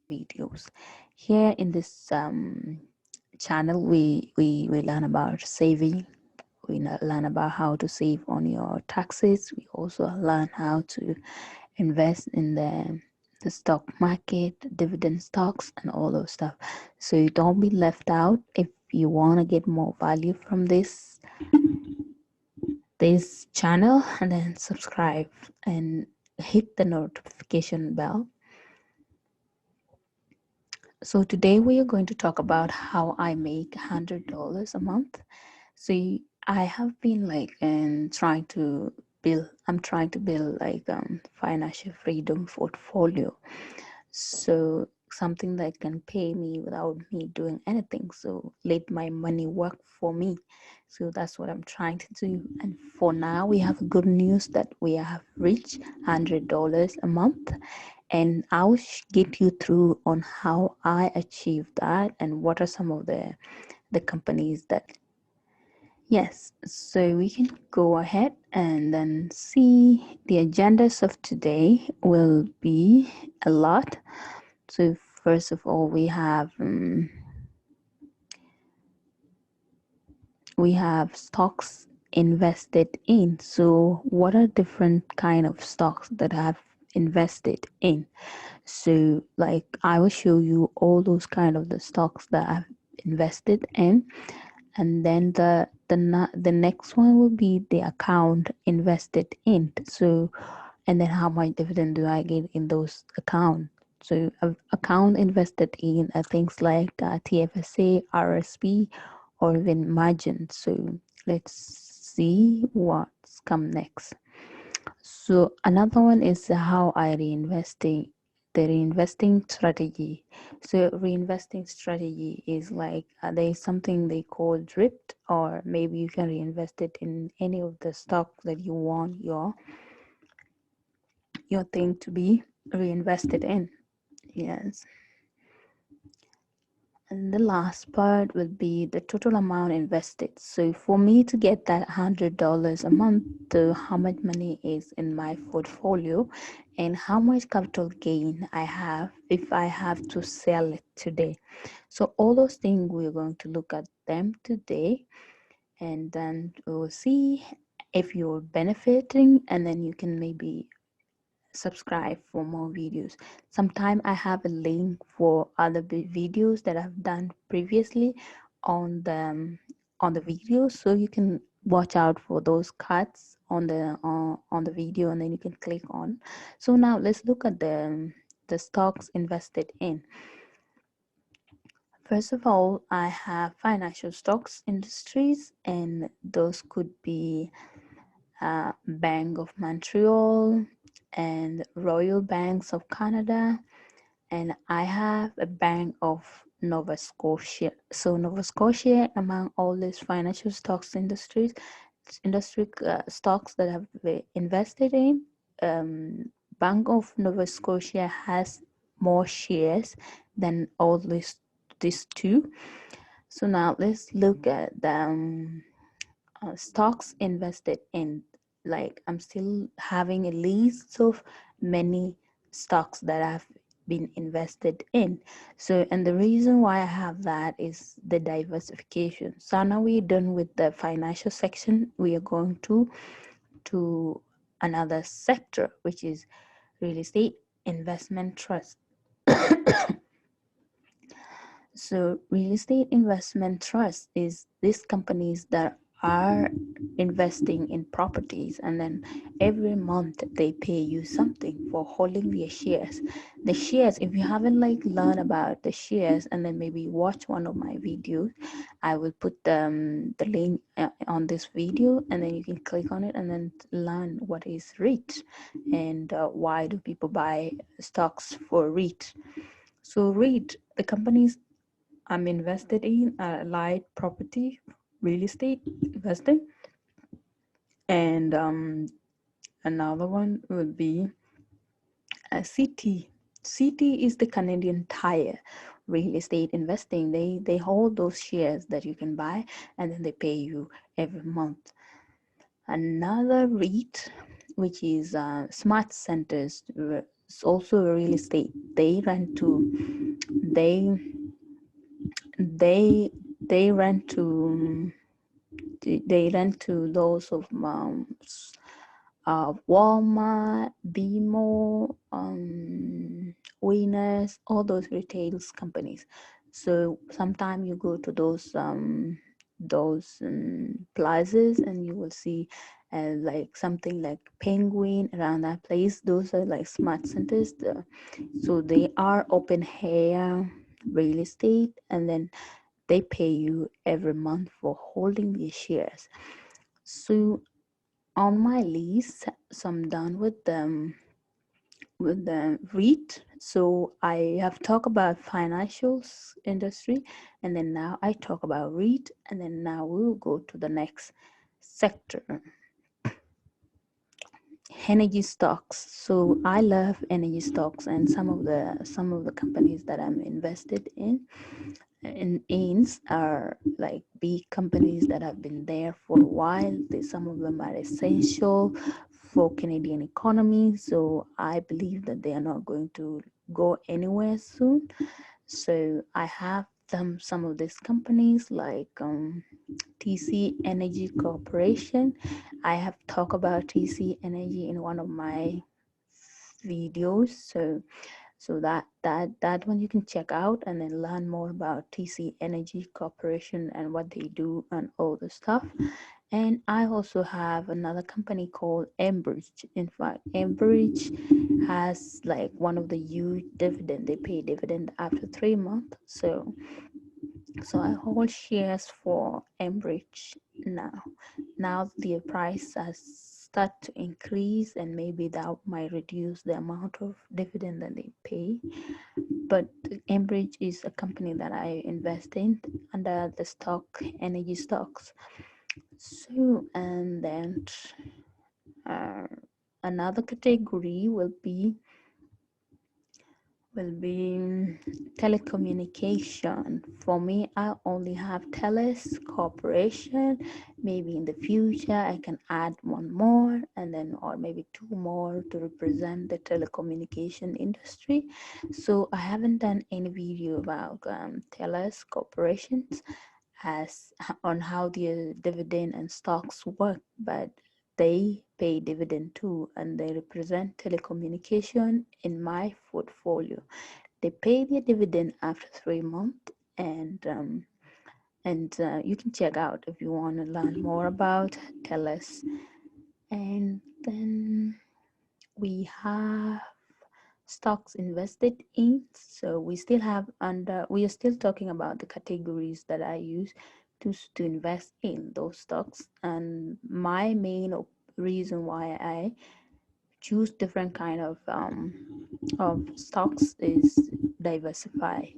videos. Here in this channel, we learn about saving. We learn about how to save on your taxes. We also learn how to invest in the stock market, dividend stocks, and all those stuff. So you don't be left out. If you want to get more value from this channel, and then subscribe and hit the notification bell. So today we are going to talk about how I make $100 a month. So I have been like and trying to build. I'm trying to build like financial freedom portfolio. So something that can pay me without me doing anything. So let my money work for me. So that's what I'm trying to do. And for now, we have good news that we have reached $100 a month, and I'll get you through on how I achieved that and what are some of the companies that. Yes, so we can go ahead and then see the agendas of today will be a lot. So first of all, we have stocks invested in. So what are different kind of stocks that I have invested in? So like I will show you all those kind of the stocks that I've invested in, and then the next one will be the account invested in. So and then how much dividend do I get in those accounts? So account invested in are things like TFSA, RSP, or even margin. So let's see what's come next. So another one is how I reinvesting, the reinvesting strategy. So reinvesting strategy is like there is something they call drift, or maybe you can reinvest it in any of the stock that you want your thing to be reinvested in. Yes. And the last part will be the total amount invested. So for me to get that $100 a month, to how much money is in my portfolio and how much capital gain I have if I have to sell it today. So all those things we're going to look at them today, and then we'll see if you're benefiting, and then you can maybe subscribe for more videos. Sometime I have a link for other videos that I've done previously on the video, so you can watch out for those cuts on the video, and then you can click on. So now let's look at the stocks invested in. First of all, I have financial stocks industries, and those could be Bank of Montreal and Royal Banks of Canada, and I have a Bank of Nova Scotia. So Nova Scotia, among all these financial stocks industry stocks that I've invested in, Bank of Nova Scotia has more shares than all these two. So now let's look at the stocks invested in. Like I'm still having a list of many stocks that I've been invested in. So, and the reason why I have that is the diversification. So now we're done with the financial section. We are going to another sector, which is real estate investment trust. So real estate investment trust is these companies that are investing in properties, and then every month they pay you something for holding their shares. The shares, if you haven't like learned about the shares, and then maybe watch one of my videos, I will put the link on this video, and then you can click on it and then learn what is REIT and why do people buy stocks for REIT. So REIT, the companies I'm invested in light property, real estate investing, and another one would be a CT. CT is the Canadian Tire real estate investing. They hold those shares that you can buy, and then they pay you every month. Another REIT, which is Smart Centers it's also a real estate. They rent to they they they rent to they rent to those of Walmart, BMO, Winners, all those retails companies. So sometime you go to those plazas and you will see like something like Penguin around that place. Those are like smart centers. So they are open air real estate, and then they pay you every month for holding these shares. So on my list, so I'm done with the REIT. So I have talked about financials industry, and then now I talk about REIT, and then now we'll go to the next sector, energy stocks. So I love energy stocks, and some of the companies that I'm invested in AINs are like big companies that have been there for a while. Some of them are essential for Canadian economy, so I believe that they are not going to go anywhere soon. So I have some of these companies like TC Energy Corporation. I have talked about TC Energy in one of my videos, so that one you can check out and then learn more about TC Energy Corporation and what they do and all the stuff. And I also have another company called Enbridge. In fact, Enbridge has like one of the huge dividend. They pay dividend after 3 months. So I hold shares for Enbridge now. Now the price has start to increase, and maybe that might reduce the amount of dividend that they pay. But Enbridge is a company that I invest in under the stock energy stocks. So and then uh, another category will be telecommunication. For me, I only have Telus Cooperation. Maybe in the future I can add one more, and then or maybe two more to represent the telecommunication industry. So I haven't done any video about Telus Corporations as on how the dividend and stocks work, but they pay dividend too, and they represent telecommunication in my portfolio. They pay their dividend after 3 months, and you can check out if you want to learn more about Telus. And then we have stocks invested in. So we are still talking about the categories that I use to invest in those stocks. And my main reason why I choose different kind of stocks is diversified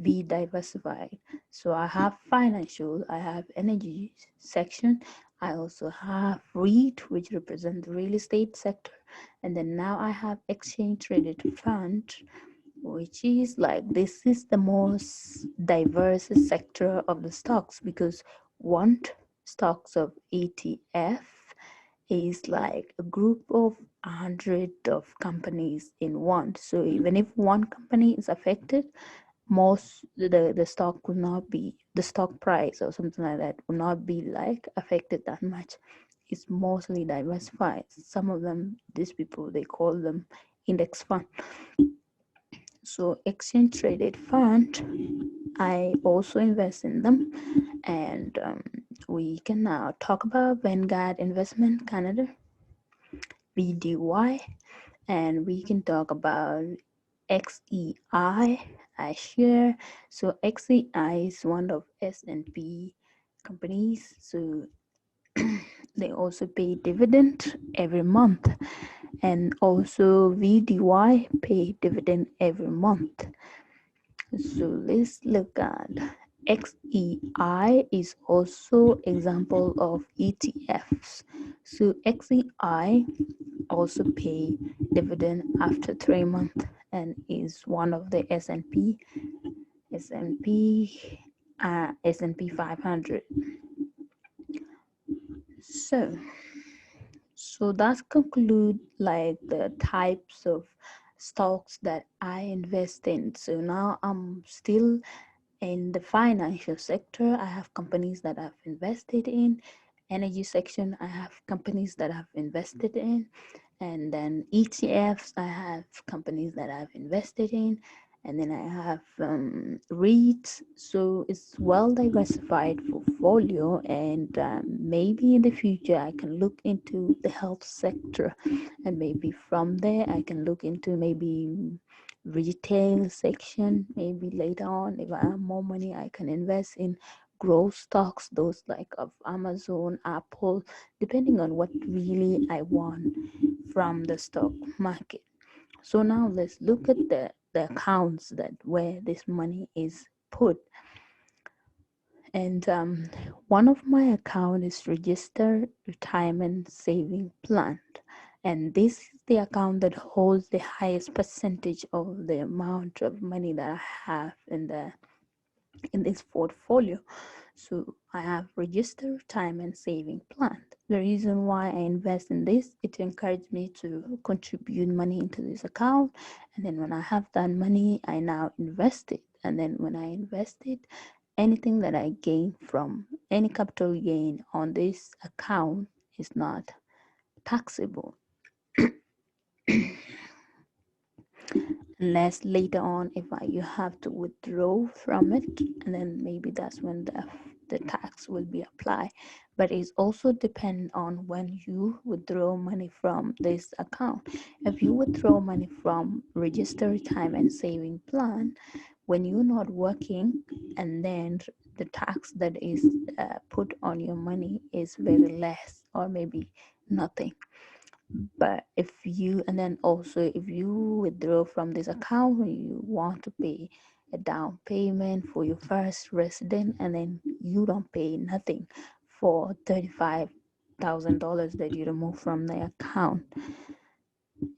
be diversified. So I have financial, I have energy section, I also have REIT, which represent the real estate sector, and then now I have exchange traded fund, which is like this is the most diverse sector of the stocks, because one stocks of ETF is like a group of 100 of companies in one. So even if one company is affected, most the stock will not be, the stock price or something like that will not be like affected that much. It's mostly diversified. Some of them, these people, they call them index fund. So exchange traded fund, I also invest in them. And we can now talk about Vanguard Investment Canada, VDY, and we can talk about XEI, I share. So XEI is one of S&P companies. So they also pay dividend every month, and also VDY pay dividend every month. So let's look at XEI is also example of ETFs. So XEI also pay dividend after 3 months and is one of the S&P 500. So that conclude like the types of stocks that I invest in. So now I'm still in the financial sector. I have companies that I've invested in. Energy section, I have companies that I've invested in. And then ETFs, I have companies that I've invested in. And then I have REITs. So it's well diversified portfolio. And maybe in the future, I can look into the health sector. And maybe from there, I can look into maybe retail section. Maybe later on, if I have more money, I can invest in growth stocks, those like of Amazon, Apple, depending on what really I want from the stock market. So now let's look at the accounts that where this money is put. And one of my account is registered retirement saving plan. And this is the account that holds the highest percentage of the amount of money that I have in this portfolio. So I have registered retirement saving plan. The reason why I invest in this, it encouraged me to contribute money into this account. And then when I have that money, I now invest it. And then when I invest it, anything that I gain from any capital gain on this account is not taxable. Unless later on if you have to withdraw from it, and then maybe that's when the tax will be applied. But it's also depend on when you withdraw money from this account. If you withdraw money from registered retirement saving plan when you're not working, and then the tax that is put on your money is very less or maybe nothing. But if you, and then also if you withdraw from this account when you want to pay a down payment for your first resident, and then you don't pay nothing for $35,000 that you remove from the account.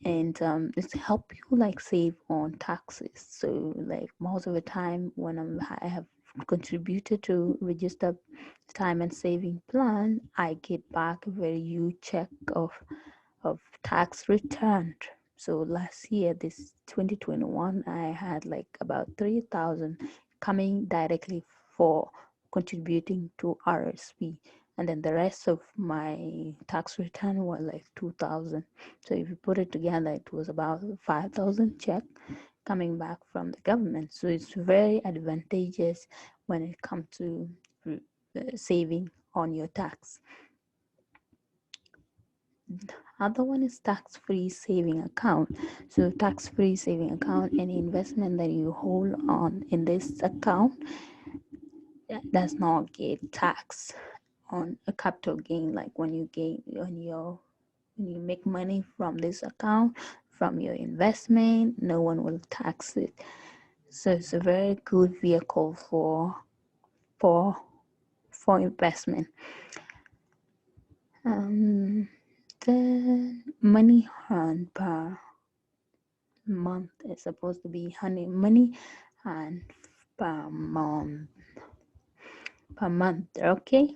And it's help you like save on taxes. So like most of the time when I have contributed to register retirement saving plan, I get back a very huge check of tax returned. So last year, this 2021, I had like about 3,000 coming directly for contributing to RSP. And then the rest of my tax return was like 2,000. So if you put it together, it was about 5,000 check coming back from the government. So it's very advantageous when it comes to saving on your tax. Other one is tax-free saving account. So tax-free saving account, any investment that you hold on in this account does not get taxed on a capital gain. Like when you gain when you make money from this account, from your investment, no one will tax it. So it's a very good vehicle for investment. The money earned per month is supposed to be money and per month. Okay,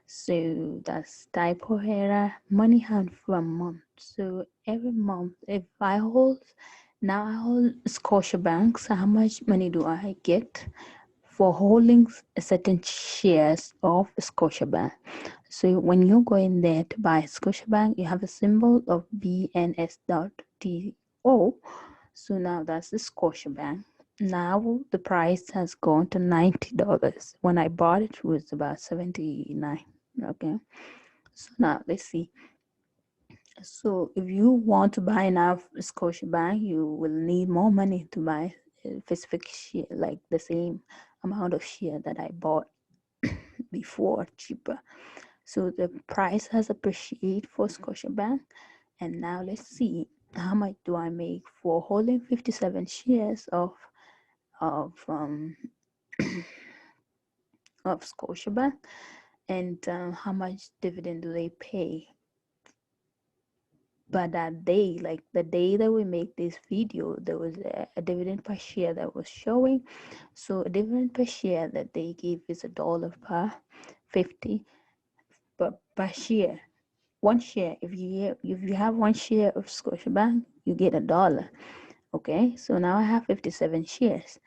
so that's typo error. Money earned per month. So every month, if I hold Scotiabank, so how much money do I get for holding a certain shares of Scotiabank? So when you go in there to buy Scotiabank, you have a symbol of BNS.TO. So now that's the Scotiabank. Now the price has gone to $90. When I bought it, it was about 79. Okay. So now let's see. So if you want to buy now Scotiabank, you will need more money to buy a specific share, like the same amount of share that I bought before, cheaper. So the price has appreciated for Scotiabank. And now let's see how much do I make for holding 57 shares of of Scotiabank, and how much dividend do they pay. But that day, like the day that we make this video, there was a dividend per share that was showing. So a dividend per share that they give is $1.50 per share. One share, if you have one share of Scotiabank, you get $1. Okay, so now I have 57 shares.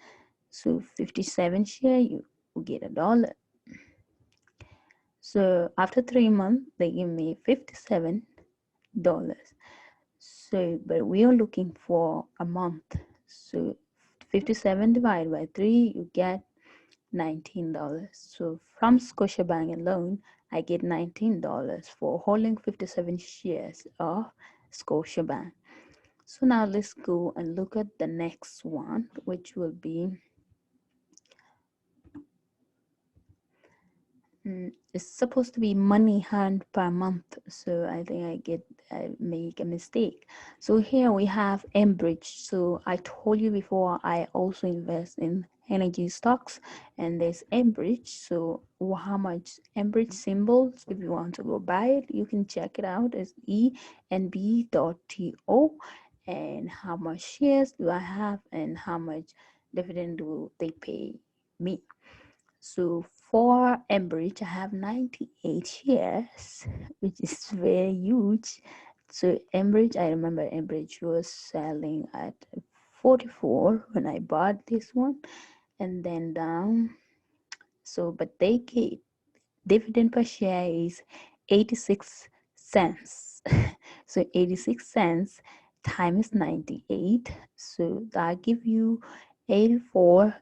So 57 share, you will get $1. So after 3 months, they give me $57. So, but we are looking for a month. So 57 divided by 3, you get $19. So from Scotiabank alone, I get $19 for holding 57 shares of Scotiabank. So now let's go and look at the next one, which will be it's supposed to be money earned per month. So I think I make a mistake. So here we have Enbridge. So I told you before, I also invest in energy stocks, and there's Enbridge. So how much Enbridge symbols, if you want to go buy it, you can check it out. It's enb.to. And how much shares do I have, and how much dividend do they pay me? So for Enbridge, I have 98 shares, which is very huge. So Enbridge, I remember Enbridge was selling at 44 when I bought this one, and then down. So, but they gave dividend per share is 86 cents. So 86 cents times 98. So that give you 84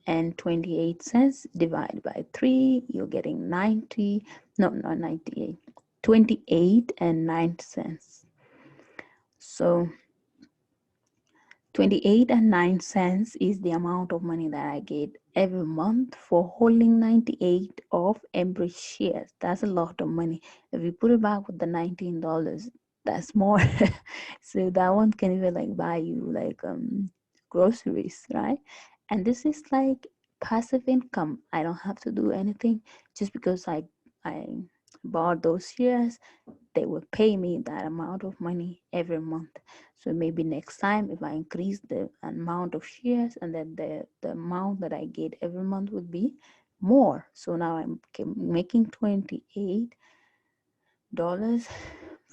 and 28 cents divided by 3. You're getting 90. No, not 98. 28 and 9 cents. So 28 and 9 cents is the amount of money that I get every month for holding 98 of Enbridge shares. That's a lot of money. If you put it back with the $19, that's more. So that one can even like buy you like groceries, right? And this is like passive income. I don't have to do anything just because I bought those shares. They will pay me that amount of money every month. So maybe next time, if I increase the amount of shares, and then the amount that I get every month would be more. So now I'm making $28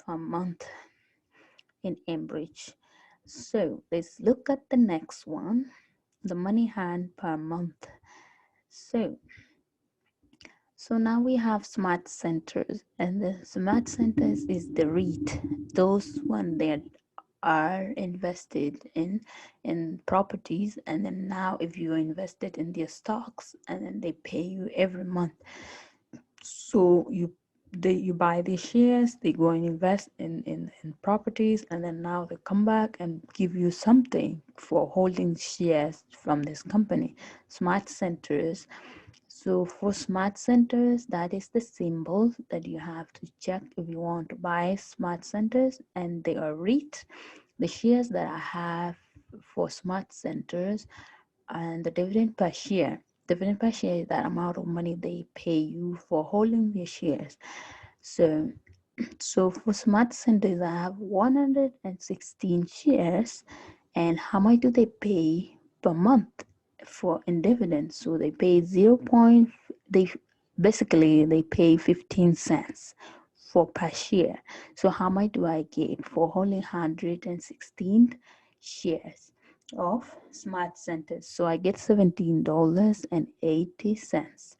per month in Enbridge. So let's look at the next one, the money earned per month. So now we have smart centers, and the smart centers is the REIT. Those one that are invested in properties, and then now if you are invested in their stocks, and then they pay you every month. So you buy these shares, they go and invest in properties, and then now they come back and give you something for holding shares from this company. Smart centers. So for smart centers, that is the symbol that you have to check if you want to buy smart centers, and they are REIT. The shares that I have for smart centers, and the dividend per share. Dividend per share is that amount of money they pay you for holding your shares. So for smart centers, I have 116 shares. And how much do they pay per month for in dividends? So they pay 0. They basically they pay 15 cents for per share. So how much do I get for holding 116 shares of smart centers? So I get $17.80.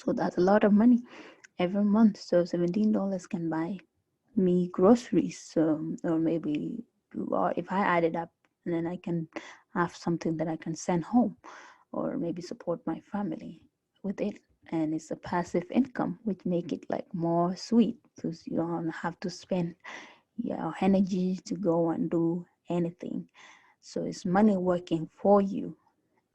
So that's a lot of money every month. So $17 can buy me groceries, or maybe, or if I add it up, and then I can have something that I can send home, or maybe support my family with it. And it's a passive income, which make it like more sweet, because you don't have to spend your energy to go and do anything. So it's money working for you.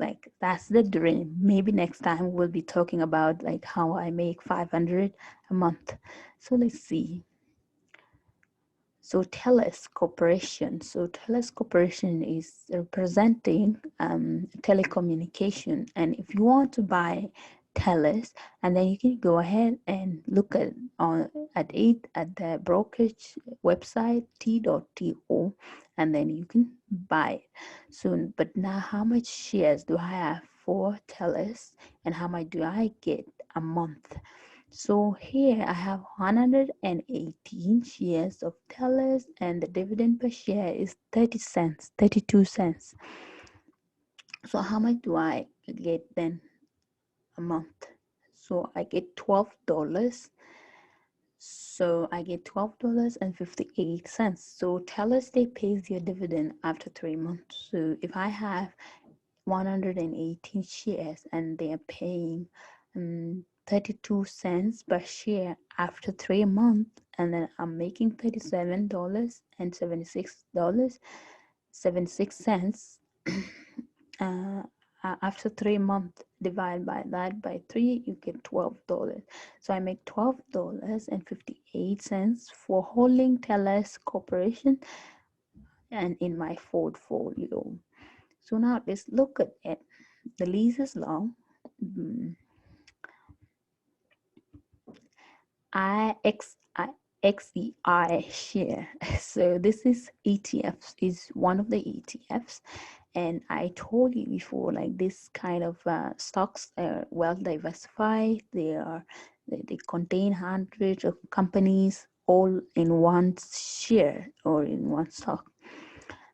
Like that's the dream. Maybe next time we'll be talking about like how I make 500 a month. So let's see. So Telus Cooperation. So Telus Cooperation is representing telecommunication. And if you want to buy Telus, and then you can go ahead and look at it at the brokerage website t.to, and then you can buy it. So, but now how much shares do I have for Telus, and how much do I get a month? So here I have 118 shares of Telus, and the dividend per share is 30 cents, 32 cents. So how much do I get then a month? So I get $12. So I get $12.58. So Telus, they pay their dividend after 3 months. So if I have 118 shares and they are paying 32 cents per share after 3 months, and then I'm making $37.76 after 3 months. Divide by that by 3, you get $12. So I make $12.58 for holding Telus Corporation and in my portfolio. So now let's look at it. The lease is long. XEI share. So this is ETFs, is one of the ETFs. And I told you before, like this kind of stocks are well diversified. They contain hundreds of companies all in one share or in one stock.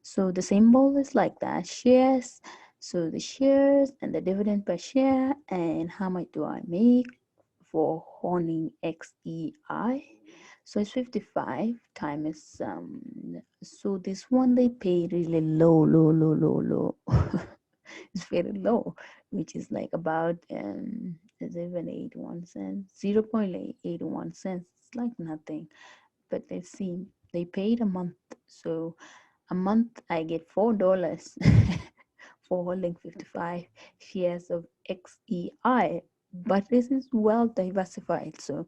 So the symbol is like that, shares. So the shares and the dividend per share, and how much do I make for owning XEI? So it's 55 times so this one they pay really low. It's very low, which is like about 0.81 cents, 0.81 cents. It's like nothing. But let's see, they paid a month. So a month I get $4 for holding 55 shares of XEI. But this is well diversified, so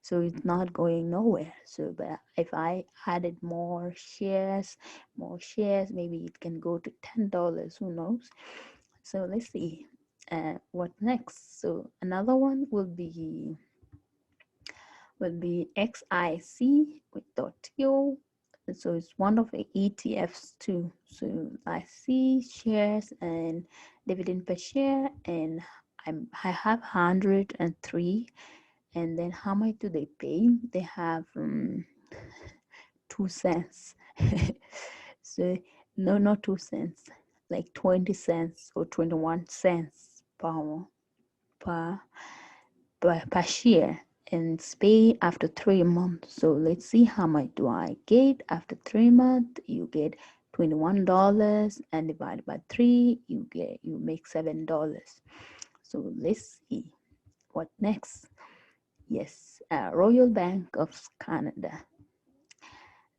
it's not going nowhere. So but if I added more shares, maybe it can go to $10. Who knows? So let's see what next. So another one will be XIC with .to. So it's one of the ETFs too. So I see shares and dividend per share, and I have 103. And then how much do they pay? They have 2 cents. So no, not 2 cents, like 20 cents or 21 cents per per share, and it's paid after 3 months. So let's see how much do I get after 3 months. You get $21, and divided by 3, you make $7. So let's see what next. Yes, Royal Bank of Canada.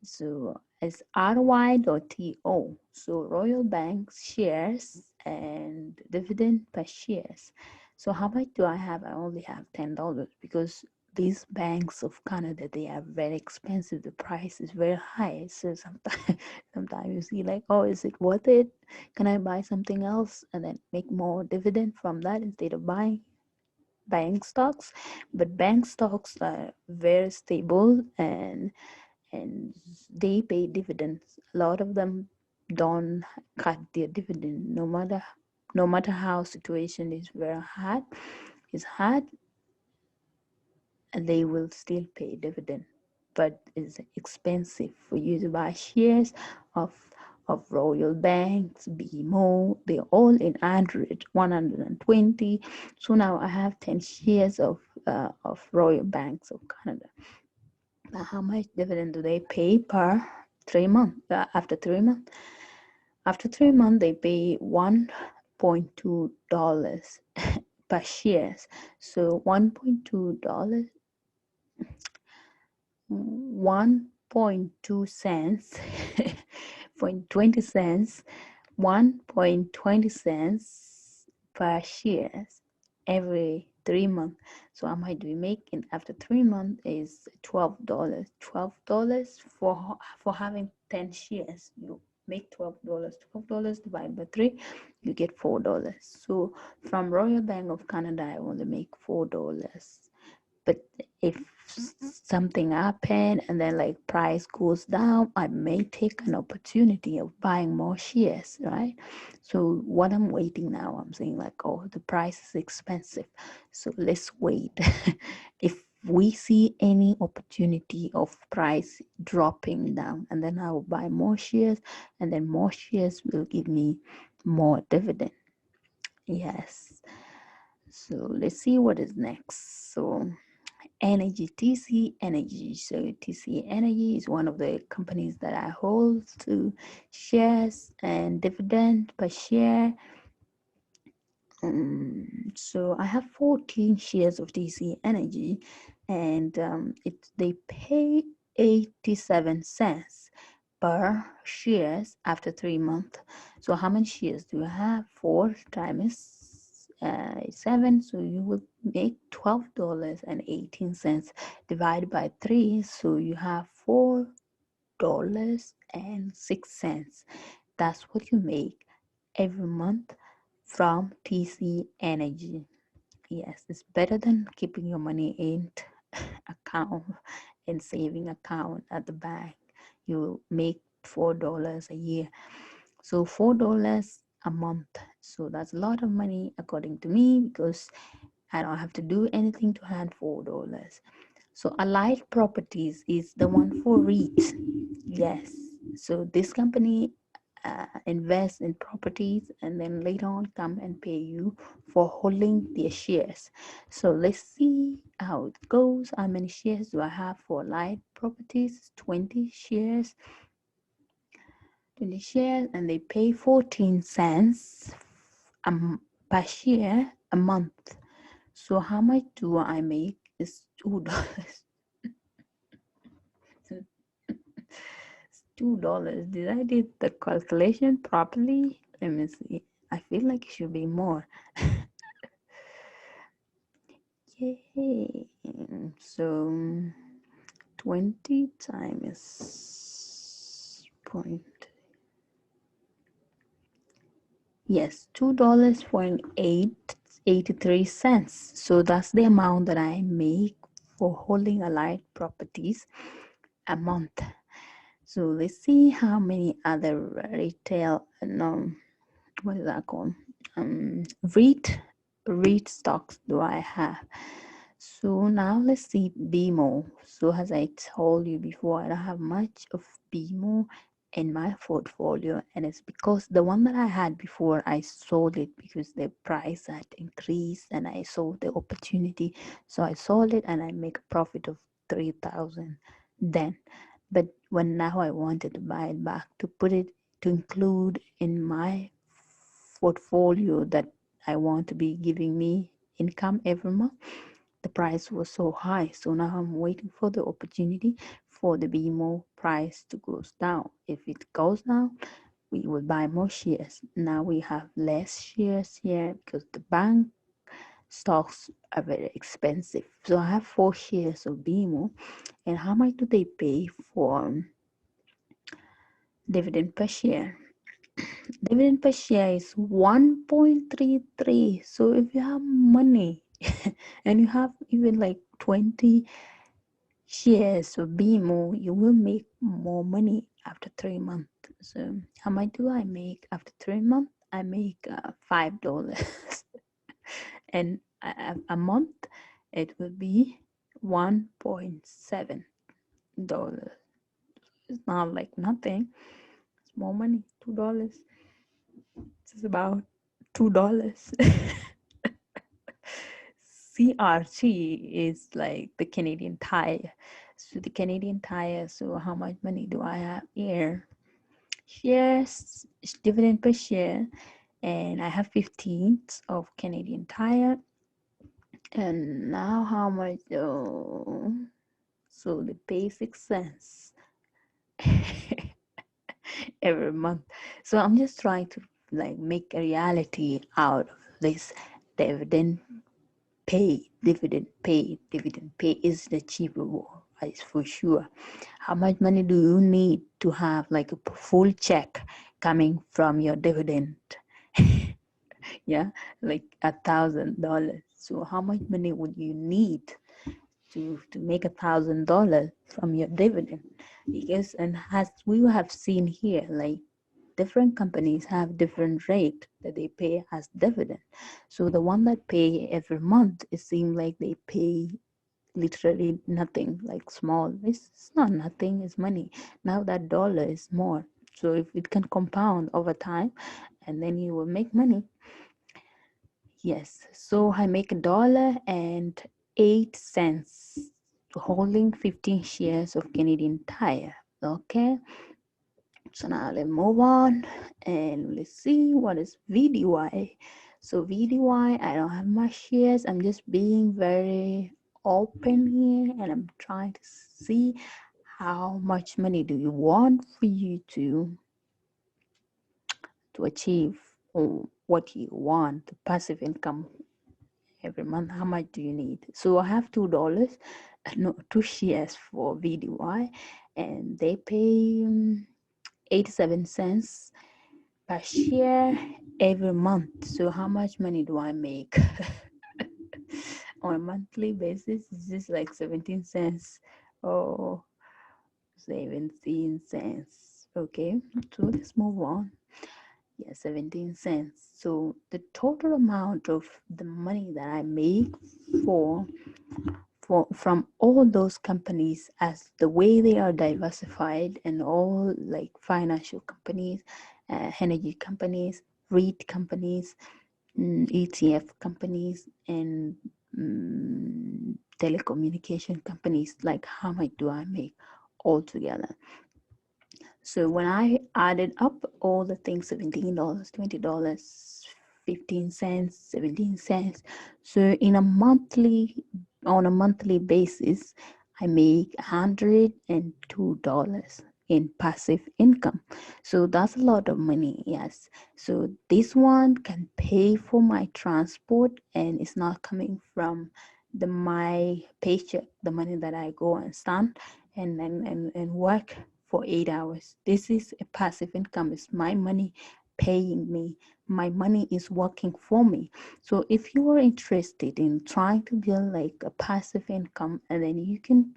So it's RY.TO. So Royal Bank shares and dividend per shares. So how much do I have? I only have $10 because these banks of Canada, they are very expensive. The price is very high. So sometimes you see like, oh, is it worth it? Can I buy something else and then make more dividend from that instead of buying bank stocks? But bank stocks are very stable, and they pay dividends. A lot of them don't cut their dividend, no matter how situation is very hard, and they will still pay dividend. But it's expensive for you to buy shares of Royal Banks, BMO. They're all in 120. So now I have 10 shares of Royal Banks of Canada. Now, how much dividend do they pay per 3 months? After 3 months, they pay $1.2 per shares. So $1.2, 1.2 cents, 0.20 cents, 1.20 cents per shares every 3 months. So how much do we make in after 3 months is $12. $12 for having 10 shares. You make $12. $12 divided by 3, you get $4. So from Royal Bank of Canada, I only make $4. But if something happen and then like price goes down, I may take an opportunity of buying more shares, right? So what I'm waiting now, I'm saying like, oh, the price is expensive, so let's wait. if we see any opportunity of price dropping down, and then I will buy more shares, and then more shares will give me more dividend. Yes. So let's see what is next. So energy, TC Energy. So TC Energy is one of the companies that I hold to shares and dividend per share. So I have 14 shares of TC Energy, and they pay 87 cents per shares after 3 months. So how many shares do you have? 4 times 7, so you will make $12.18 divided by 3, so you have $4.06. That's what you make every month from TC Energy. Yes, it's better than keeping your money in account and saving account at the bank. You make $4 a year, so $4 a month. So that's a lot of money according to me, because I don't have to do anything to earn $4. So Allied Properties is the one for REITs. Yes. So this company invest in properties and then later on come and pay you for holding their shares. So let's see how it goes. How many shares do I have for Allied Properties? 20 shares. 20 shares, and they pay 14 cents per share a month. So how much do I make? Is $2. $2. Did I do the calculation properly? Let me see. I feel like it should be more. Yay. So 20 times point. Yes, $2.83. So that's the amount that I make for holding Allied Properties a month. So let's see how many other retail, no, what is that called? REIT stocks do I have? So now let's see BMO. So as I told you before, I don't have much of BMO in my portfolio, and it's because the one that I had before, I sold it because the price had increased and I saw the opportunity. So I sold it and I make a profit of 3,000 then. But when now I wanted to buy it back to put it to include in my portfolio that I want to be giving me income every month, the price was so high. So now I'm waiting for the opportunity for the BMO price to go down. If it goes down, we will buy more shares. Now we have less shares here because the bank stocks are very expensive. So I have 4 shares of BMO. And how much do they pay for dividend per share? Dividend per share is 1.33. So if you have money and you have even like 20 shares of BMO, you will make more money after 3 months. So how much do I make after 3 months? I make $5. And a month it will be $1.7. It's not like nothing. It's more money. $2. It's about $2. CRT is like the Canadian Tire. So the Canadian Tire. So how much money do I have here? Shares, dividend per share, and I have 15 of Canadian Tire. And now how much though? So the basic cents every month. So I'm just trying to like make a reality out of this dividend dividend pay is the achievable, is for sure. How much money do you need to have like a full check coming from your dividend? Yeah, like $1,000. So how much money would you need to make $1,000 from your dividend? Because, and as we have seen here, like different companies have different rate that they pay as dividend. So the one that pay every month, it seems like they pay literally nothing, like small. It's not nothing, it's money. Now that dollar is more. So if it can compound over time, and then you will make money. Yes, so I make $1.08 holding 15 shares of Canadian Tire. Okay, so now let's move on and let's see what is VDY. So VDY, I don't have my shares. I'm just being very open here, and I'm trying to see how much money do you want for you to achieve, or what you want, the passive income every month. How much do you need? So I have $2, no, 2 shares for VDY, and they pay 87 cents per share every month. So how much money do I make on a monthly basis? It's just like 17 cents or 17 cents. Okay, so let's move on. Yeah, 17 cents. So the total amount of the money that I make for from all those companies, as the way they are diversified, and all like financial companies, energy companies, REIT companies, ETF companies, and telecommunication companies, like how much do I make altogether? So when I added up all the things, $17, $20, 15 cents, 17 cents. So on a monthly basis, I make $102 in passive income. So that's a lot of money, yes. So this one can pay for my transport, and it's not coming from my paycheck, the money that I go and stand and work for 8 hours. This is a passive income. It's my money paying me. My money is working for me. So if you are interested in trying to build like a passive income, and then you can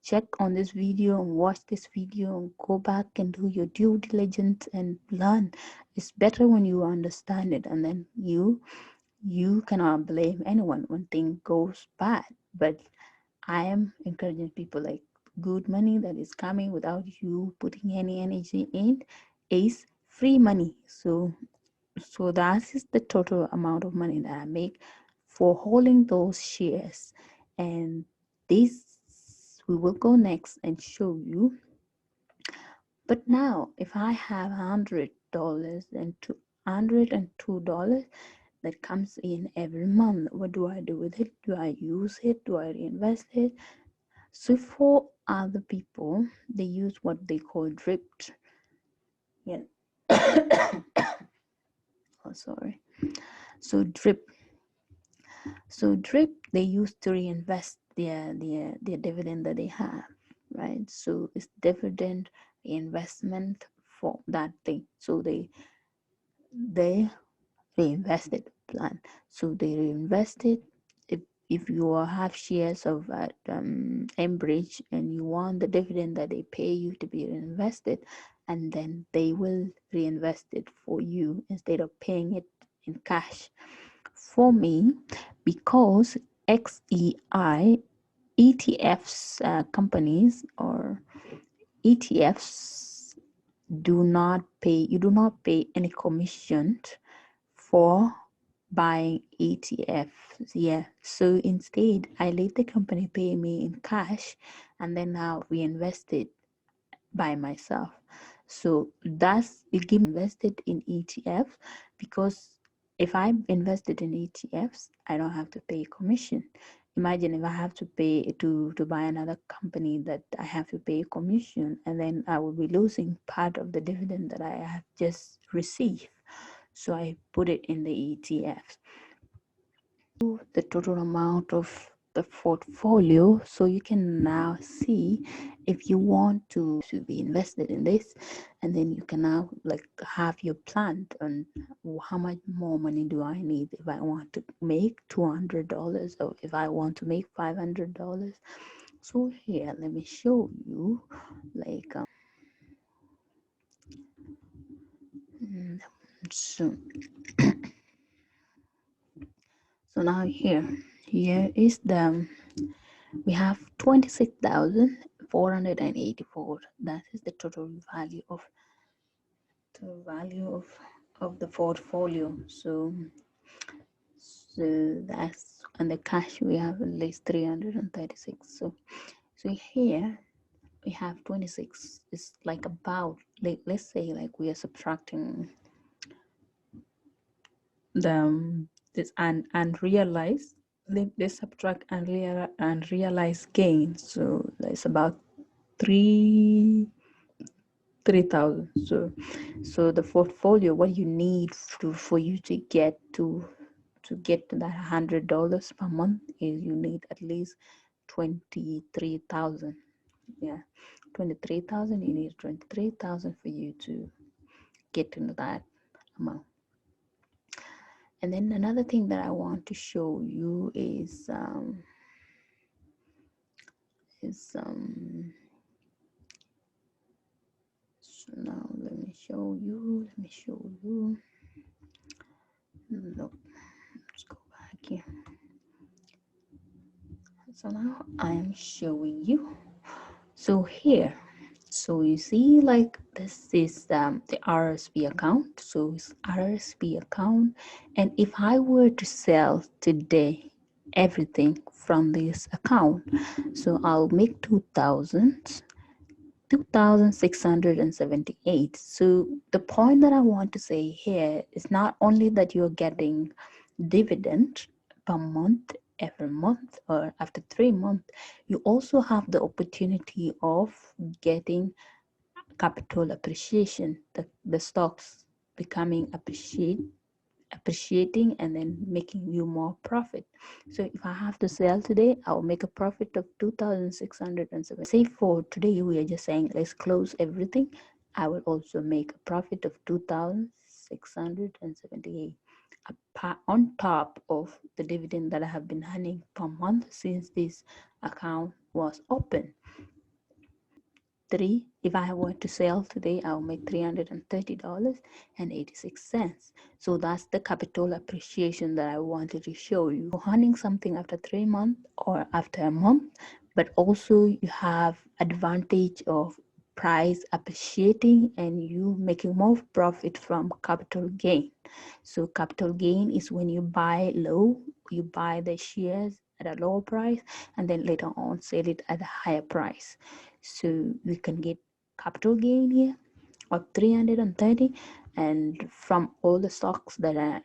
check on this video and watch this video and go back and do your due diligence and learn. It's better when you understand it, and then you cannot blame anyone when things goes bad. But I am encouraging people, like, good money that is coming without you putting any energy in is free money. So that is the total amount of money that I make for holding those shares. And this we will go next and show you. But now if I have $100 and $102 that comes in every month, what do I do with it? Do I use it? Do I reinvest it? So for other people, they use what they call drip. Yeah. Oh, sorry. So drip. So drip, they use to reinvest their dividend that they have, right? So it's dividend investment for that thing. So they reinvested plan. So they reinvested. If you have shares of Enbridge, and you want the dividend that they pay you to be reinvested, and then they will reinvest it for you instead of paying it in cash. For me, because XEI ETFs companies or ETFs do not pay, you do not pay any commission for buying ETFs. Yeah. So instead, I let the company pay me in cash, and then I'll reinvest it by myself. So that's it. Give me invested in ETFs, because if I invested in ETFs, I don't have to pay commission. Imagine if I have to pay to buy another company, that I have to pay commission, and then I will be losing part of the dividend that I have just received. So I put it in the ETFs. The total amount of the portfolio, so you can now see if you want to be invested in this, and then you can now like have your plan on how much more money do I need if I want to make $200, or if I want to make $500. So here, let me show you, like so so now here is the we have 26,484. That is the total value of the portfolio. So that's, and the cash we have at least 336. So here we have 26. It's like about, like, let's say like we are subtracting the this unrealized, they subtract unrealized gains. So it's about 3,000. So the portfolio, what you need for you to get to that $100 per month is you need at least 23,000. Yeah, 23,000. You need 23,000 for you to get into that amount. And then another thing that I want to show you is so now let me show you. No, let's go back here. So now I am showing you. So here, so you see, like, this is the RSP account. So it's RSP account, and if I were to sell today everything from this account, so I'll make 2,678. So the point that I want to say here is not only that you're getting dividend per month, every month, or after 3 months, you also have the opportunity of getting capital appreciation, the stocks becoming appreciating and then making you more profit. So if I have to sell today, I'll make a profit of 2,607. Say for today we are just saying let's close everything, I will also make a profit of 2,678 on top of the dividend that I have been earning per month since this account was open. If I were to sell today, I'll make $330.86. So that's the capital appreciation that I wanted to show you. Earning something after 3 months or after a month, but also you have advantage of price appreciating and you making more profit from capital gain. So capital gain is when you buy low, you buy the shares at a lower price and then later on sell it at a higher price. So we can get capital gain here of 330, and from all the stocks that are